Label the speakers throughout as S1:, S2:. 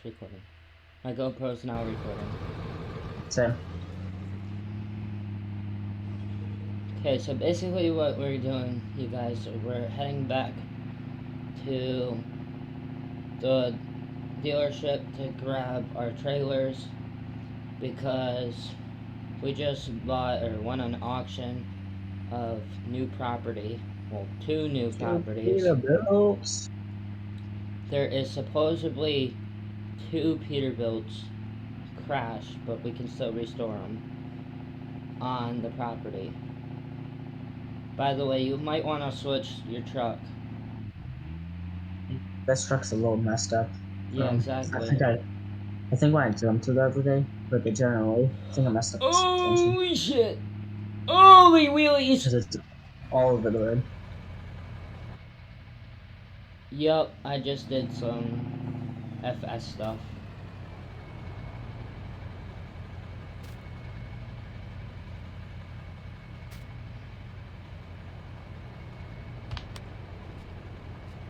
S1: It's recording. My GoPro's now recording.
S2: Same.
S1: Okay, so basically what we're doing, you guys, we're heading back to the dealership to grab our trailers because we just bought or won an auction of new property. Well, 2 new properties.
S2: Peterbilts.
S1: There is supposedly 2 Peterbilts crashed, but we can still restore them on the property. By the way, you might want to switch your truck.
S2: This truck's a little messed up.
S1: Yeah, exactly.
S2: I think when I jumped to the other day, but generally, I think I messed up the suspension
S1: Holy shit! Holy wheelies!
S2: because it's all over the road.
S1: Yup, I just did some FS stuff.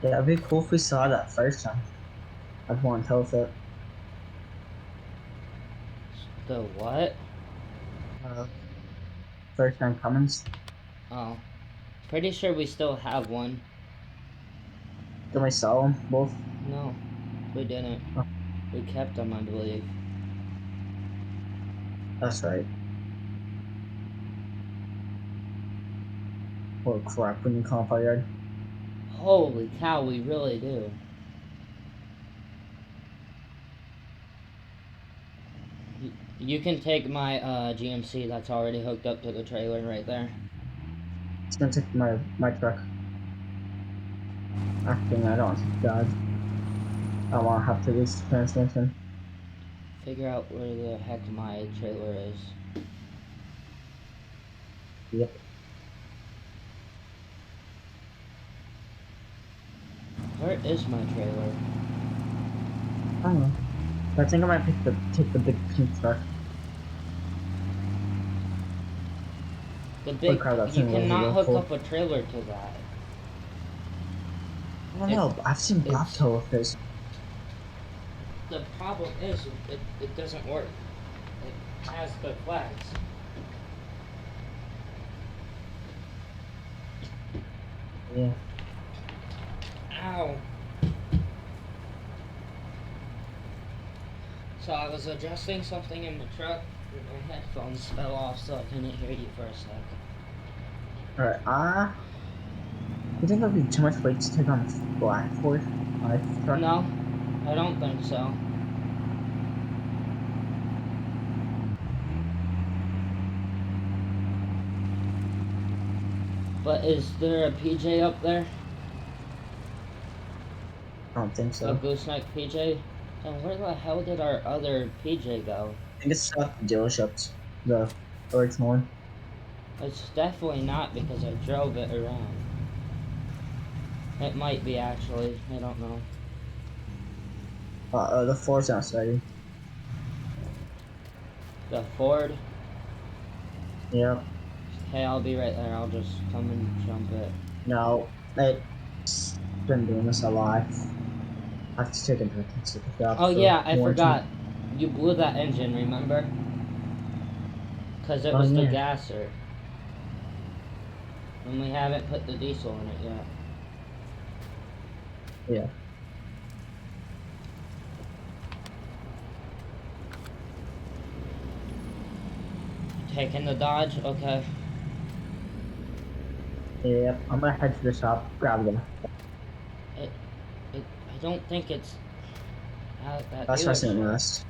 S2: Yeah, it'd be cool if we saw that first time. I'd want to tell us it.
S1: The what?
S2: Uh, First time Cummins.
S1: Oh. Pretty sure we still have one.
S2: Then we saw them both.
S1: No, we didn't.
S2: Oh,
S1: We kept them, I believe.
S2: that's right. Oh crap! When you come up our yard.
S1: Holy cow, we really do. You can take my GMC that's already hooked up to the trailer right there.
S2: It's gonna take my truck. Acting, I don't dodge. I don't want to have to lose the transmission.
S1: Figure out where the heck my trailer is.
S2: Yep.
S1: Where is my trailer?
S2: I don't know. I think I might take the big pink truck.
S1: The big,
S2: crap, that
S1: you
S2: thing was
S1: cannot
S2: real
S1: hook
S2: cool.
S1: up a trailer to that.
S2: I don't know, but I've seen Blacktail with this.
S1: The problem is, it doesn't work. It has the flags.
S2: Yeah.
S1: Ow. So I was adjusting something in the truck, and my headphones fell off, so I couldn't hear you for a second.
S2: Alright, you think that'd be too much weight to take on the black Ford truck?
S1: No, I don't think so. But is there a PJ up there?
S2: I don't think
S1: A
S2: so.
S1: gooseneck PJ? And where the hell did our other PJ go?
S2: I think it's at the dealerships. The original one.
S1: It's definitely not because I drove it around. It might be actually, I don't know.
S2: The Ford's outside.
S1: The Ford?
S2: Yep.
S1: Okay, I'll be right there. I'll just come and jump it.
S2: No, it's been doing this a lot. I have to take it back.
S1: Oh yeah, I forgot. You blew that engine, remember? Because it was the gasser. And we haven't put the diesel in it yet.
S2: Yeah.
S1: Taking the Dodge? Okay.
S2: Yep, I'm gonna head to the shop, grab them.
S1: I don't think it's at that
S2: That's what I seen
S1: dealership.
S2: last.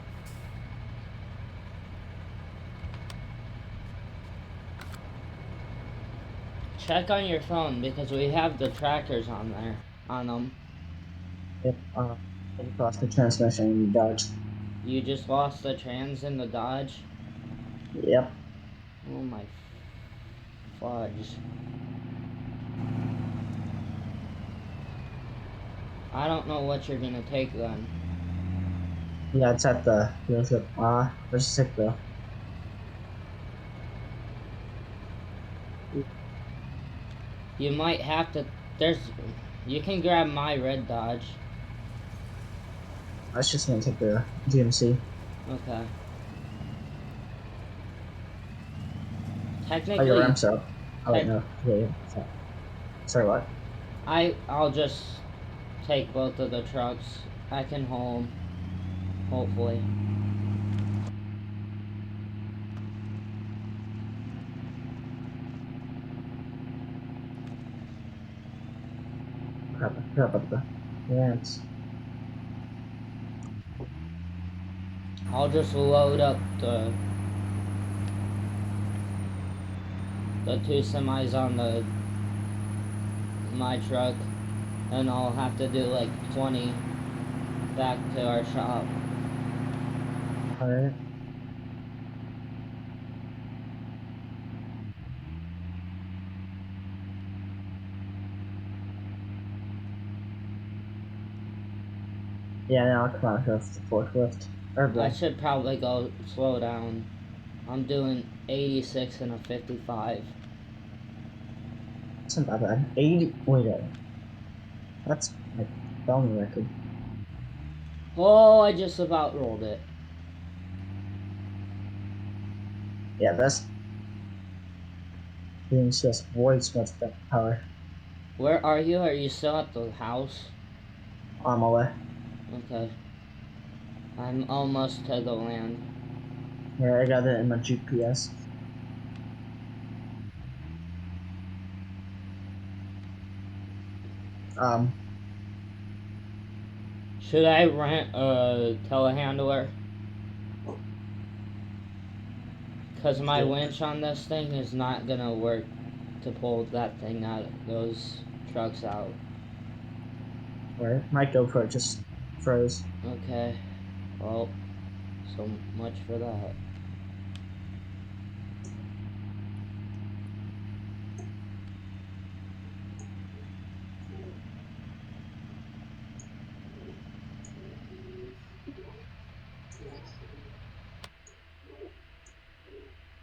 S1: Check on your phone because we have the trackers on there, on them.
S2: Yep, I lost the transmission in the Dodge.
S1: You just lost the trans in the Dodge?
S2: Yep.
S1: Oh my fudge. I don't know what you're gonna take then.
S2: Yeah, it's at the dealership. Let's just take the.
S1: You might have to, you can grab my red Dodge.
S2: I was just gonna take the GMC.
S1: Okay.
S2: Oh, your
S1: Technically,
S2: ramps up. Oh wait,
S1: tech,
S2: no. Yeah. Sorry, what?
S1: I'll just take both of the trucks. I can hold, hopefully.
S2: Crap up the ramps.
S1: I'll just load up the two semis on my truck, and I'll have to do like 20 back to our shop.
S2: Alright. Yeah, now I'll come out here with the forklift. Or
S1: I
S2: the.
S1: should probably go slow down. I'm doing 86 and a 55.
S2: It's not that bad. 80. Wait, that's my felony record.
S1: Oh, I just about rolled it.
S2: Yeah, that's being just way too much power.
S1: Where are you? Are you still at the house?
S2: On my way.
S1: Okay. I'm almost to the land.
S2: Yeah, I got it in my GPS. Um,
S1: Should I rent a telehandler? Because my winch on this thing is not gonna work to pull that thing out, those trucks out.
S2: where my GoPro just froze.
S1: Okay. Well, so much for that.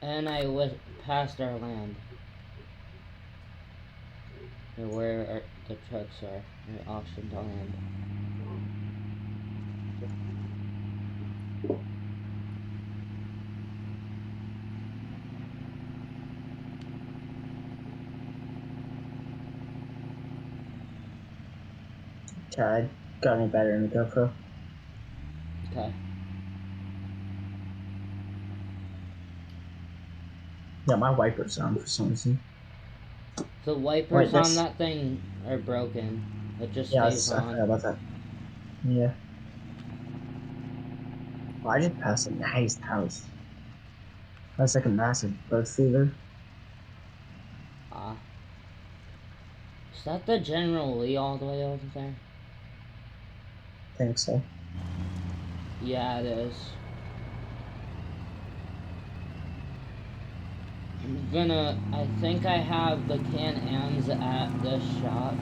S1: And I went past our land. Or where the trucks are. They're auctioned to land.
S2: Okay, I got any better in the GoPro.
S1: Okay.
S2: Yeah, my wiper's on for some reason.
S1: The
S2: Wait,
S1: wipers on
S2: this.
S1: that thing are broken. It just
S2: Yeah,
S1: stays
S2: I forgot
S1: on.
S2: about that. Yeah. Well, I just passed a nice house. That's like a massive bird feeder.
S1: Ah. Is that the General Lee all the way over there?
S2: I think so.
S1: Yeah, it is. I think I have the Can-Ams at this shop.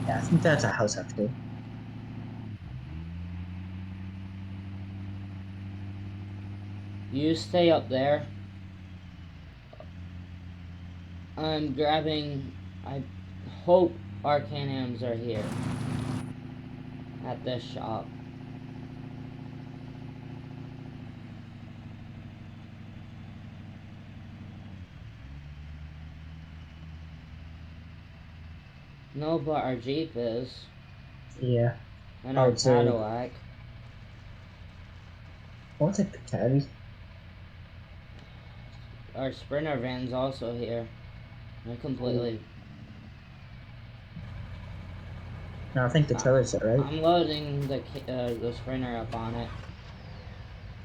S2: Yeah, I think that's a house actually.
S1: You stay up there. I'm grabbing, I hope our Can-Ams are here. At this shop. No, but our Jeep is.
S2: Yeah.
S1: And
S2: I
S1: our
S2: would say.
S1: Cadillac.
S2: I'll take the caddy.
S1: Our Sprinter van's also here. I
S2: Oh.
S1: completely...
S2: No, I think the trailer's it, right?
S1: I'm loading the Sprinter up on it.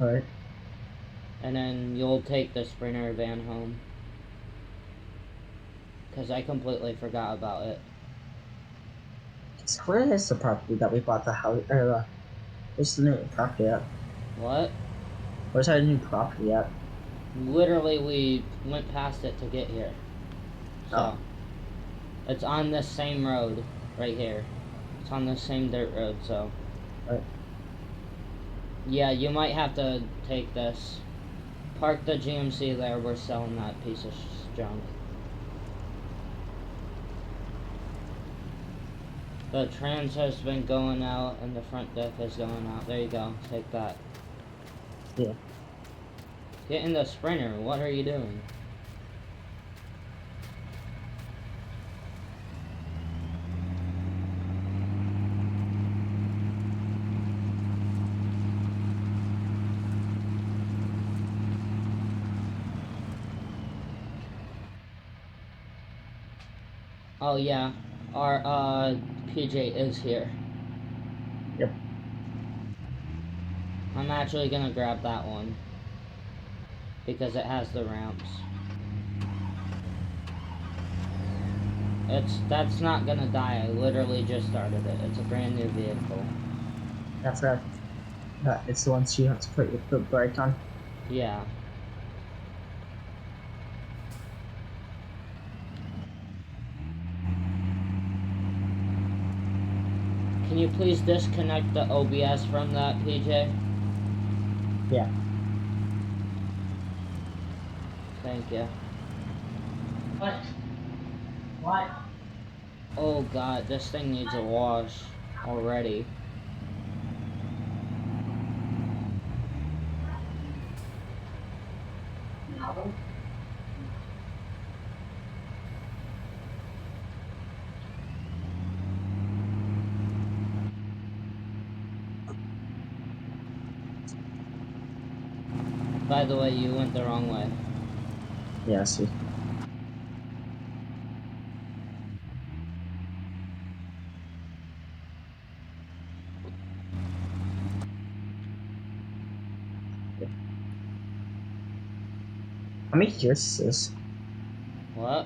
S2: Alright.
S1: And then you'll take the Sprinter van home. Because I completely forgot about it.
S2: So where is the property that we bought the house? Or where's the new property at?
S1: What?
S2: Where's our new property at?
S1: Literally, we went past it to get here.
S2: Oh.
S1: So, it's on this same road right here. It's on this same dirt road, so.
S2: Right.
S1: Yeah, you might have to take this. Park the GMC there, we're selling that piece of junk. The trans has been going out and the front diff is going out. There you go. Take that.
S2: Yeah.
S1: Get in the sprinter. What are you doing? Oh yeah, our PJ is here.
S2: Yep.
S1: I'm actually gonna grab that one because it has the ramps. That's not gonna die. I literally just started it. It's a brand new vehicle.
S2: That's right. It's the ones you have to put your foot brake on.
S1: Yeah. Can you please disconnect the OBS from that, PJ?
S2: Yeah.
S1: Thank you.
S2: What? What?
S1: Oh god, this thing needs a wash already.
S2: No.
S1: By the way, you went the wrong way.
S2: Yeah, I see. How many gears is this?
S1: What?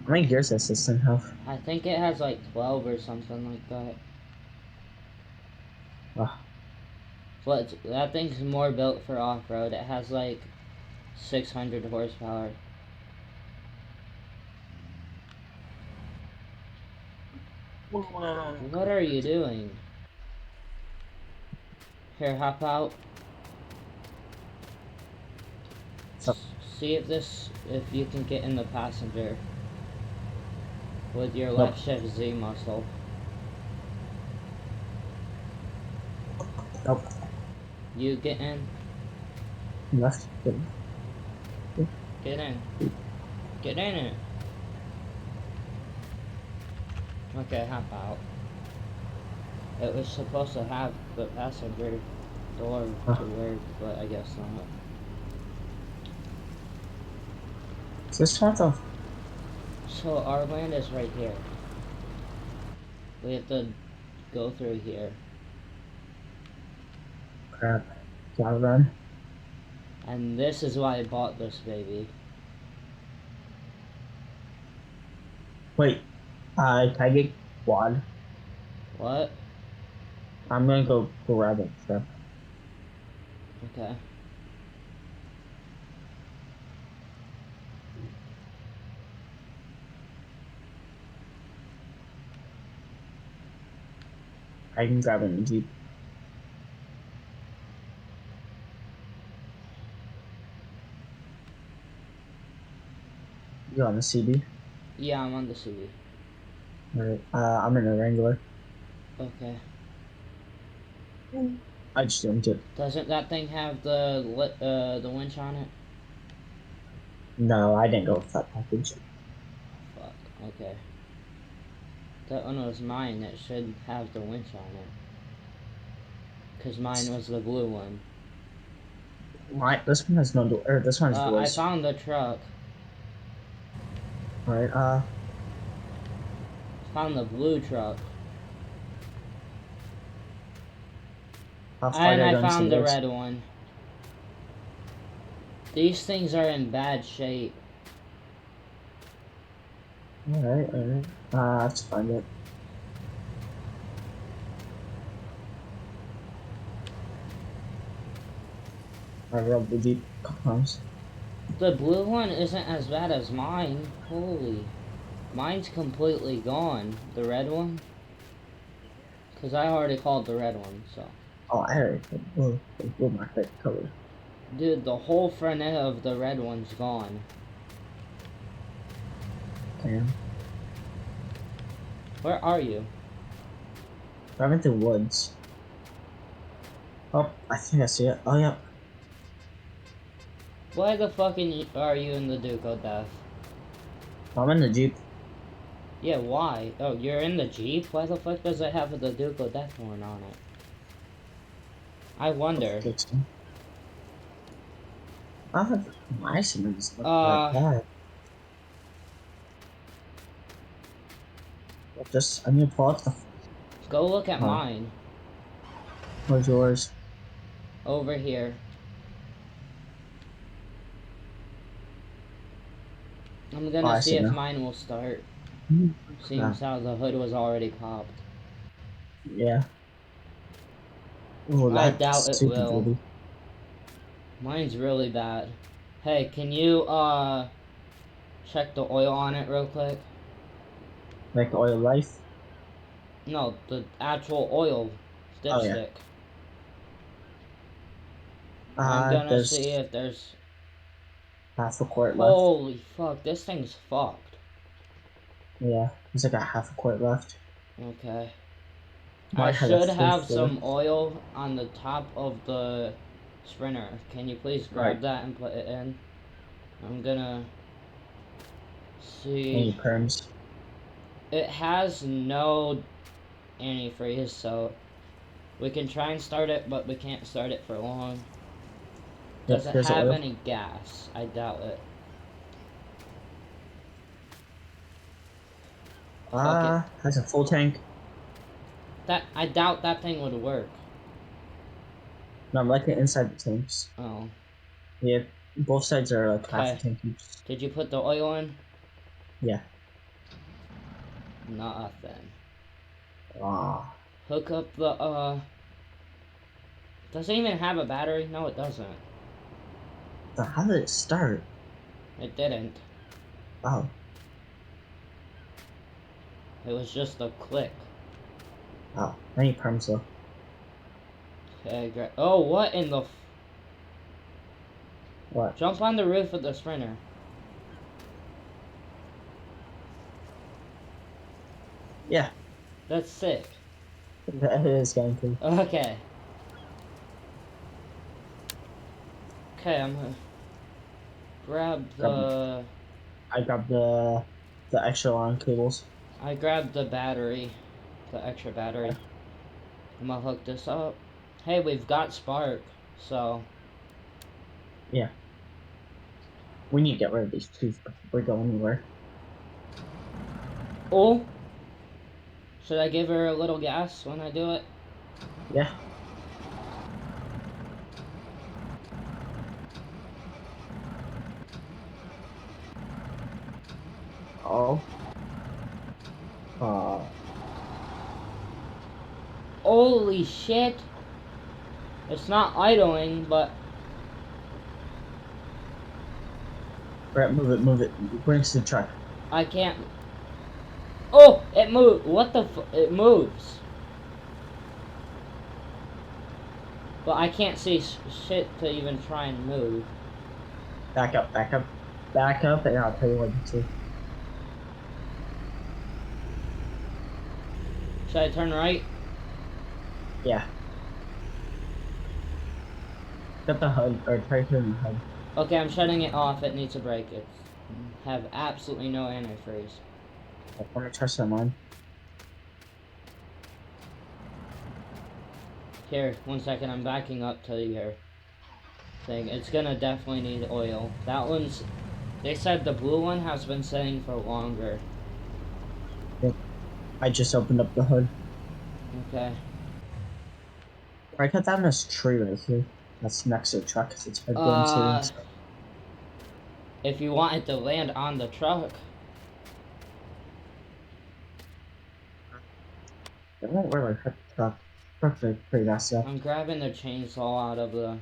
S2: How many gears does this thing have?
S1: I think it has like 12 or something like that.
S2: Oh,
S1: But that thing's more built for off-road. It has like 600 horsepower. What are you doing? Here, hop out.
S2: so,
S1: See if you can get in the passenger with your
S2: nope.
S1: left shift Z muscle.
S2: Nope.
S1: You get in.
S2: Left. Good.
S1: Get in. Get in it. Okay, hop out. It was supposed to have the passenger door to work, but I guess not.
S2: Is this one of
S1: So our land is right here. We have to go through here.
S2: crap? Gotta run.
S1: And this is why I bought this baby.
S2: Wait. Can I get quad?
S1: What?
S2: I'm gonna go grab it. So.
S1: Okay.
S2: I can grab it in the Jeep. You're on the CB?
S1: Yeah, I'm on the CV.
S2: Alright. I'm in a Wrangler.
S1: Okay.
S2: I just didn't get.
S1: Doesn't that thing have the winch on it?
S2: No, I didn't go with that package.
S1: Fuck. Okay. That one was mine. It should have the winch on it. Cause mine was the blue one.
S2: This one has no door. This one has
S1: I
S2: doors.
S1: found the truck.
S2: Alright.
S1: Found the blue truck.
S2: How far
S1: And
S2: did I
S1: I
S2: go into
S1: found
S2: the
S1: the
S2: woods?
S1: red one. These things are in bad shape.
S2: Alright. I have to find it. I rubbed the Jeep a couple times.
S1: The blue one isn't as bad as mine. Holy. Mine's completely gone. The red one? Because I already called the red one, so.
S2: Oh, I already put blue. Blue my face color.
S1: Dude, the whole front end of the red one's gone.
S2: Damn.
S1: Where are you?
S2: I'm in the woods. Oh, I think I see it. Oh, yeah.
S1: Why the fucking are you in the Duco Death?
S2: I'm in the Jeep.
S1: Yeah, why? Oh, you're in the Jeep? Why the fuck does it have the Duco Death horn on it? I wonder.
S2: I have my cement look that
S1: Uh,
S2: bad. I need to pull up the.
S1: go look at
S2: Oh,
S1: mine.
S2: where's yours?
S1: Over here. I'm
S2: Oh,
S1: gonna
S2: I
S1: see
S2: see it
S1: if
S2: now.
S1: mine will start.
S2: Yeah.
S1: Seems how the hood was already popped.
S2: Yeah. Oh,
S1: I doubt
S2: that's
S1: it
S2: super
S1: will.
S2: dirty.
S1: Mine's really bad. Hey, can you, check the oil on it real quick?
S2: Like oil life.
S1: No, the actual oil
S2: Oh, yeah.
S1: dipstick. I'm gonna see
S2: There's
S1: if there's...
S2: half a quart left.
S1: Holy fuck, this thing's fucked.
S2: Yeah, there's like a half a quart left.
S1: Okay. I
S2: Mine had a
S1: should
S2: full
S1: have
S2: fourth.
S1: some oil on the top of the Sprinter. Can you please
S2: Right.
S1: grab that and put it in? I'm gonna see.
S2: Any perms.
S1: It has no antifreeze, so we can try and start it, but we can't start it for long. Does
S2: Yep,
S1: it
S2: here's the
S1: have
S2: oil.
S1: any gas? I doubt it. Fuck it.
S2: Has a full tank.
S1: I doubt that thing would work.
S2: No, I'm like inside the tanks.
S1: Oh.
S2: Yeah, both sides are like half a
S1: Okay.
S2: tank each.
S1: Did you put the oil in?
S2: Yeah.
S1: Nothing.
S2: Ah.
S1: Hook up the, doesn't even have a battery? No, it doesn't.
S2: So how did it start?
S1: It didn't.
S2: Oh.
S1: It was just a click.
S2: Oh. I need perms though.
S1: Okay, great. Oh, what in the...
S2: What?
S1: Jump on the roof of the Sprinter.
S2: Yeah.
S1: That's sick.
S2: That is going to.
S1: Okay. Okay, I'm gonna grab
S2: Grab,
S1: the...
S2: I grabbed the extra long cables.
S1: I grabbed the battery. The extra battery. I'm gonna hook this up. Hey, we've got spark, so...
S2: Yeah. We need to get rid of these two before we go anywhere.
S1: Oh! Should I give her a little gas when I do it?
S2: Yeah. Oh. Uh.
S1: Holy shit! It's not idling, but...
S2: Brett, move it, move it. Bring it to the truck.
S1: I can't... Oh! It moved! What the It moves! But I can't see shit to even try and move.
S2: Back up, back up. Back up, and I'll tell you what to do.
S1: Should I turn right?
S2: Yeah. Get the HUD, or try to turn the HUD.
S1: Okay, I'm shutting it off. It needs a break. It have absolutely no antifreeze.
S2: I want to trust someone.
S1: Here, 1 second. I'm backing up to your thing. It's gonna definitely need oil. That one's... They said the blue one has been sitting for longer.
S2: I just opened up the hood.
S1: Okay.
S2: I cut down this tree right here. That's next to the truck because it's head going to. So.
S1: If you want it to land on the truck.
S2: I don't really cut the truck. Truck's like pretty messed up.
S1: I'm grabbing the chainsaw out of the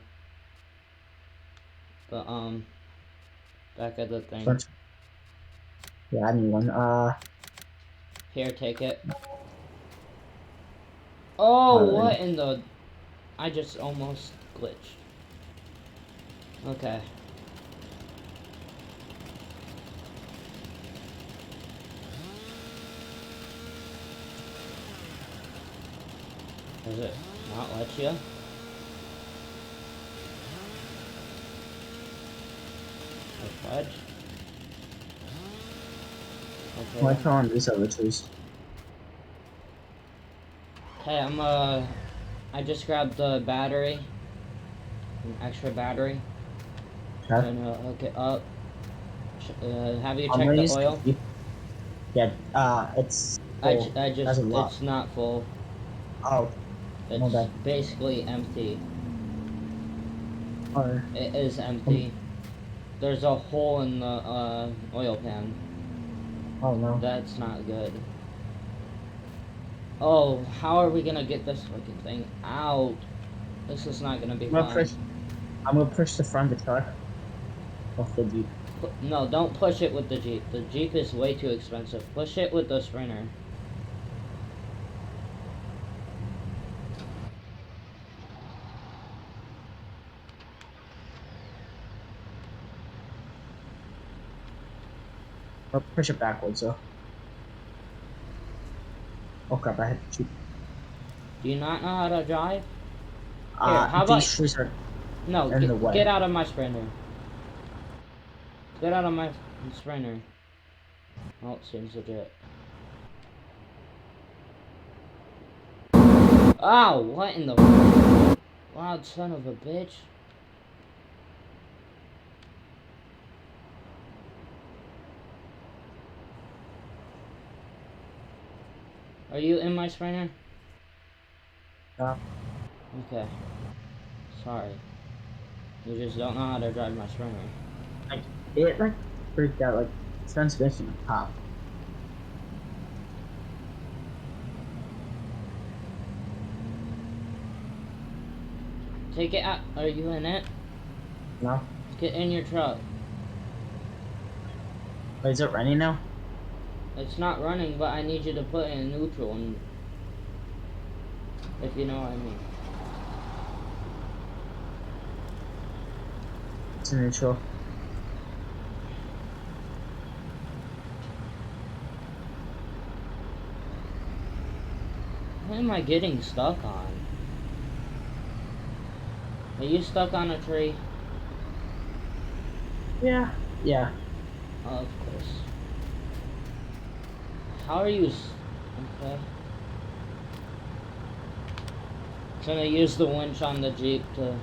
S1: back of the thing.
S2: Yeah, I need one.
S1: Here, take it. Oh,
S2: Right.
S1: what in the... I just almost glitched. Okay. Does it not let you? A fudge? Okay
S2: Why
S1: then.
S2: turn on these other trees?
S1: Okay, I just grabbed the battery. An extra battery.
S2: Okay.
S1: Gonna hook it up. Have you
S2: I'm
S1: checked
S2: gonna
S1: the
S2: use the
S1: oil?
S2: Jeep. Yeah, it's full.
S1: I
S2: That's
S1: just,
S2: a lot.
S1: it's not full.
S2: Oh, my
S1: It's
S2: bad.
S1: basically empty.
S2: Or,
S1: It is
S2: um,
S1: empty. There's a hole in the oil pan.
S2: oh no.
S1: That's not good. Oh, how are we gonna get this fucking thing out? This is not gonna be
S2: I'm gonna
S1: fun.
S2: push. I'm gonna push the front of the truck off the Jeep.
S1: No, don't push it with the Jeep. The Jeep is way too expensive. Push it with the Sprinter.
S2: Or push it backwards, so. Oh crap! I hit the Jeep.
S1: Do you not know how to drive? Here, how about...
S2: These trees are
S1: No,
S2: in the
S1: get
S2: way.
S1: out of my Sprinter. Get out of my Sprinter. Oh, it seems legit. Ow! What in the... Loud son of a bitch. Are you in my Sprinter?
S2: Uh,
S1: Okay. Sorry. You just don't know how to drive my Sprinter.
S2: like it like freaked out. Like transmission on top.
S1: Take it out. Are you in it?
S2: No.
S1: Get in your truck.
S2: Wait, is it running now?
S1: It's not running, but I need you to put it in neutral, and if you know what I mean.
S2: It's in neutral.
S1: What am I getting stuck on? Are you stuck on a tree?
S2: Yeah. Yeah.
S1: Oh, of course. How are you... Okay. Gonna use the winch on the Jeep to...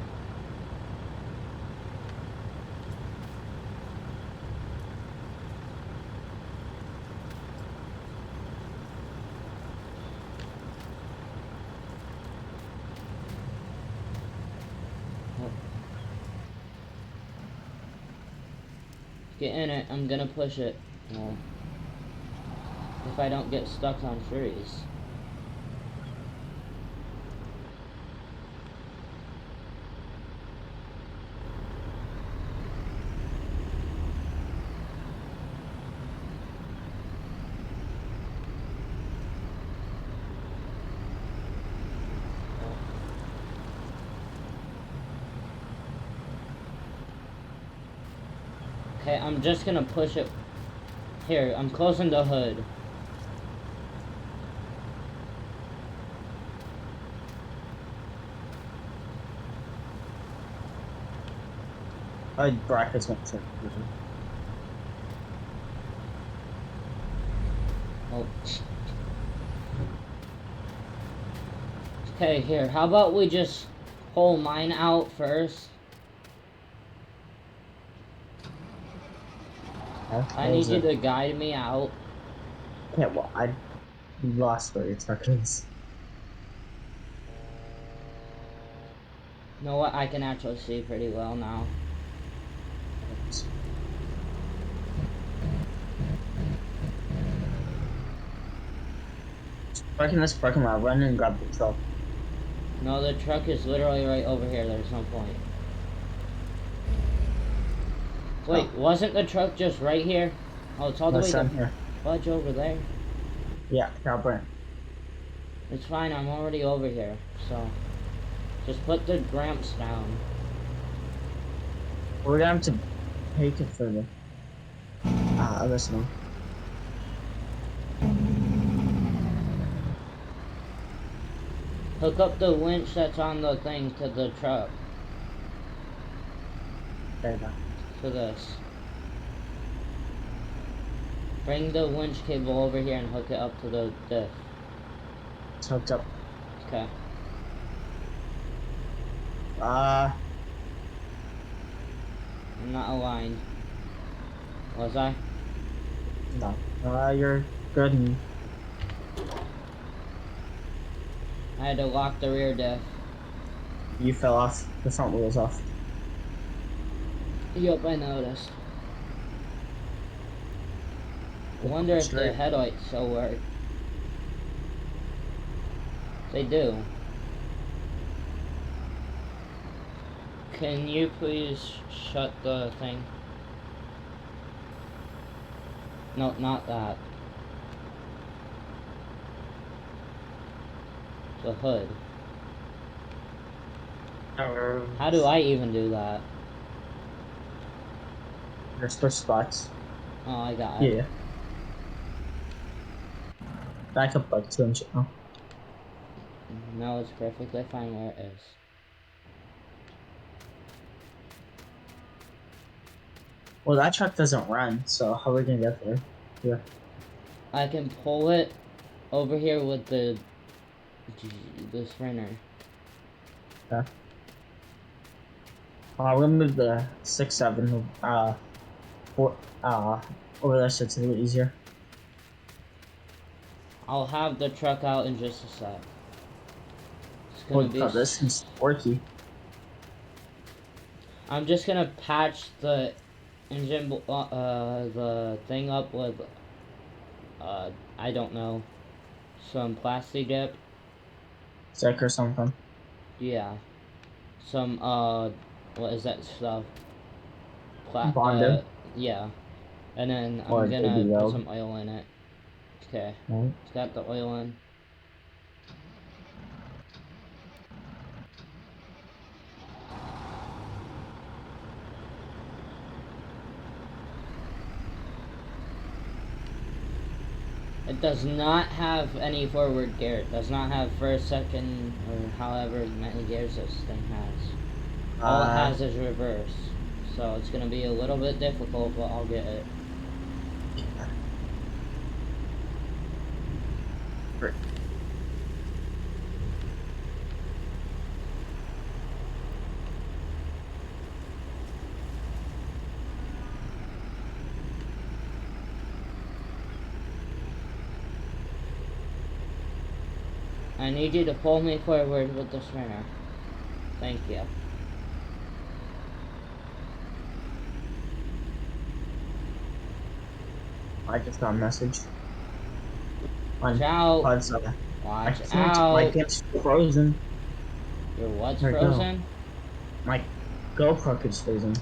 S1: Get in it. I'm gonna push it. Well, if I don't get stuck on trees. Okay, I'm just gonna push it. Here, I'm closing the hood.
S2: Brackets won't check.
S1: Oh. Okay, here. How about we just pull mine out first? I need you to guide me out.
S2: Okay, well, I lost where your truck is.
S1: You know what? I can actually see pretty well now.
S2: Park in this parking lot, run and grab the truck.
S1: No, the truck is literally right over here. There's no point. Wait,
S2: Oh.
S1: wasn't the truck just right here? Oh, it's all the way
S2: Down
S1: to
S2: here.
S1: fudge over there.
S2: Yeah, Calibrate.
S1: It's fine, I'm already over here. So, just put the gramps down.
S2: We're gonna have to take it further. Listen.
S1: Hook up the winch that's on the thing to the truck.
S2: There you go.
S1: To this. Bring the winch cable over here and hook it up to the diff.
S2: It's hooked up.
S1: Okay.
S2: Uh,
S1: I'm not aligned. Was I?
S2: no. You're good. And
S1: I had to lock the rear diff.
S2: you fell off. The front wheel's off.
S1: Yup, I noticed. I wonder if the
S2: Straight.
S1: headlights still work. They do. Can you please shut the thing? No, not that. The hood. How do I even do that?
S2: There's push spots.
S1: Oh, I got it.
S2: Yeah. Back up like 2 inches. Oh.
S1: No, it's perfectly fine where it is.
S2: Well, that truck doesn't run, so how are we gonna get there? Yeah.
S1: I can pull it over here with the sprinter.
S2: Yeah. We're gonna move the 6-7 for, over there so it's a little easier.
S1: I'll have the truck out in just a sec. It's gonna
S2: Holy
S1: be.
S2: crap, this is quirky.
S1: I'm just gonna patch the engine, the thing up with, I don't know, some plastic dip.
S2: Stick or something.
S1: Yeah. Some, what is that stuff?
S2: Bonded.
S1: Yeah. And then
S2: Or
S1: I'm
S2: baby
S1: gonna put
S2: weld.
S1: some oil in it. Okay.
S2: Right.
S1: It's got the oil in. It does not have any forward gear. It does not have first, second, or however many gears this thing has. All it has is reverse. So it's gonna be a little bit difficult, but I'll get it.
S2: Right.
S1: I need you to pull me forward with the sprinter. Thank you.
S2: I just got a message.
S1: Watch out!
S2: Pod's, I
S1: Watch
S2: can't. My
S1: out!
S2: game's frozen.
S1: Your what's
S2: There we go.
S1: frozen?
S2: My GoPro is frozen.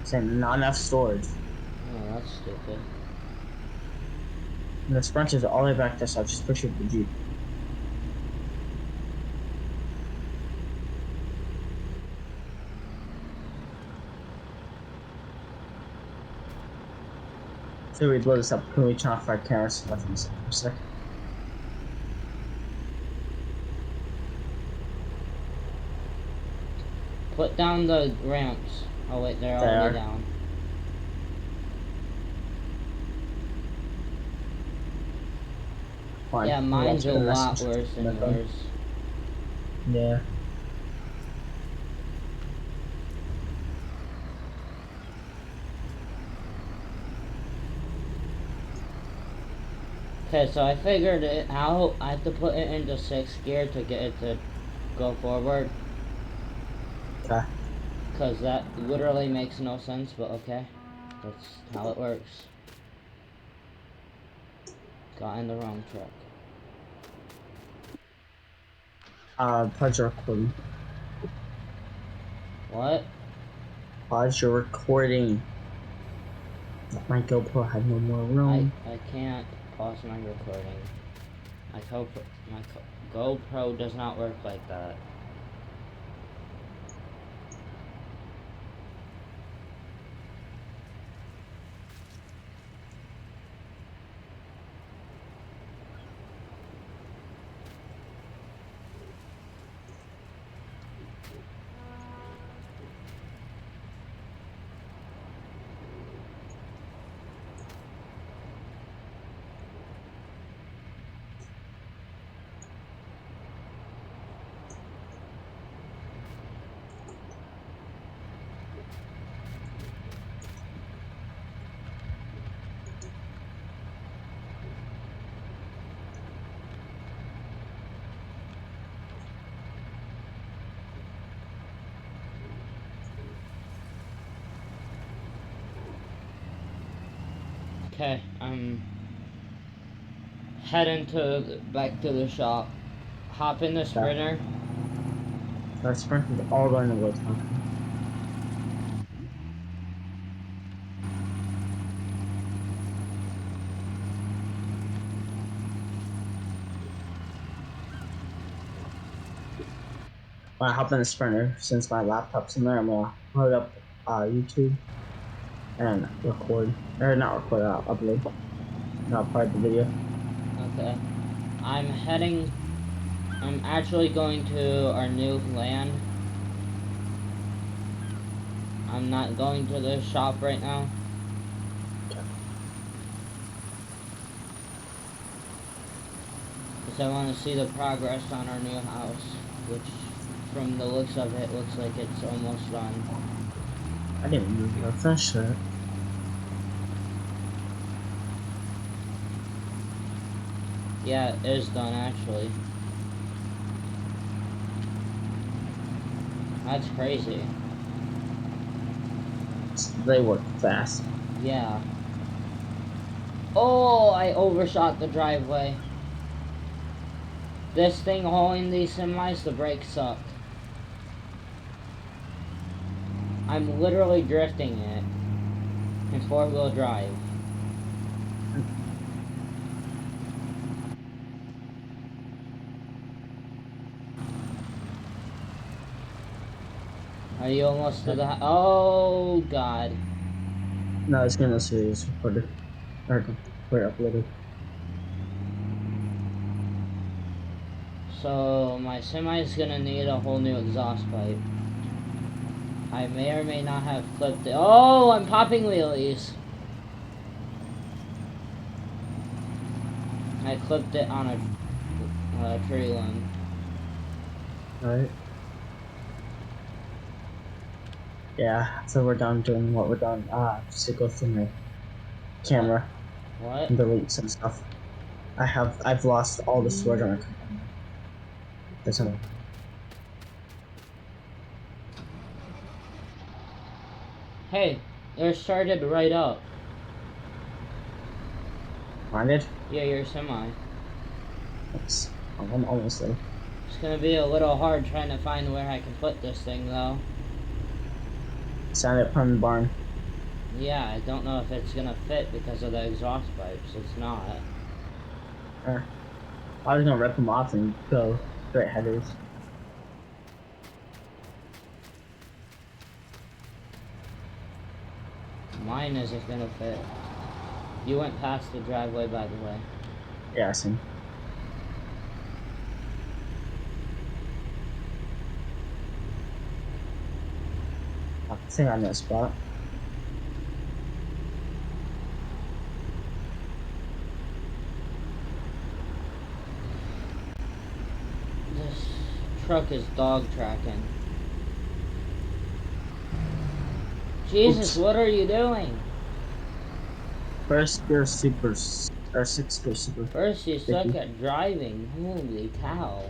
S2: Saying not enough storage.
S1: Oh, that's stupid.
S2: And the sprint is all the way back there, so I just push it with the Jeep. So we blow this up. Can we turn off our cameras? Let me see for a sec.
S1: Put down the ramps. Oh wait, they're already down.
S2: Fine.
S1: Yeah, mine's a lot worse than yours.
S2: Yeah.
S1: Okay, so I figured it out. I have to put it into 6th gear to get it to go forward.
S2: Okay.
S1: Because that literally makes no sense, but okay. That's how it works. Got in the wrong truck.
S2: Pause your recording.
S1: What?
S2: Pause your recording. My GoPro had no more room.
S1: I can't pause my recording. My GoPro does not work like that. Okay, I'm heading to back to the shop. Hop in the
S2: Yeah.
S1: Sprinter.
S2: So I sprinted all around the woods, huh? When I hop in the Sprinter, since my laptop's in there, I'm gonna load up YouTube and record, or not record, upload, and upload the video.
S1: Okay. I'm actually going to our new land. I'm not going to the shop right now. Because I want to see the progress on our new house. Which, from the looks of it, looks like it's almost done.
S2: I didn't even know finish it.
S1: Yeah, it is done actually. That's crazy.
S2: They work fast.
S1: Yeah. Oh, I overshot the driveway. This thing hauling these semis, the brakes sucked. I'm literally drifting it in four-wheel drive. Are you almost to the... Oh, God.
S2: No, it's gonna serious recorded or we're uploaded.
S1: So, my semi is gonna need a whole new exhaust pipe. I may or may not have clipped it. Oh, I'm popping wheelies. I clipped it on a tree limb.
S2: All right. Yeah. So we're done doing what we're done. Just to go through my camera
S1: What?
S2: and delete some stuff. I've lost all the storage on my computer. There's some.
S1: Hey, they're started right up.
S2: Find it.
S1: Yeah, your semi.
S2: Thanks. I'm almost there.
S1: It's gonna be a little hard trying to find where I can put this thing, though.
S2: Sound it from the barn.
S1: Yeah, I don't know if it's gonna fit because of the exhaust pipes. It's not.
S2: I was gonna rip them off and go straight headers.
S1: Mine isn't gonna fit. You went past the driveway, by the way.
S2: Yeah, I see. I think I know a spot.
S1: This truck is dog tracking. Jesus,
S2: Oops.
S1: what are you doing?
S2: First gear super or sixth gear super
S1: First you suck
S2: sticky.
S1: at driving. Holy cow.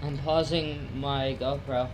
S1: I'm pausing my GoPro.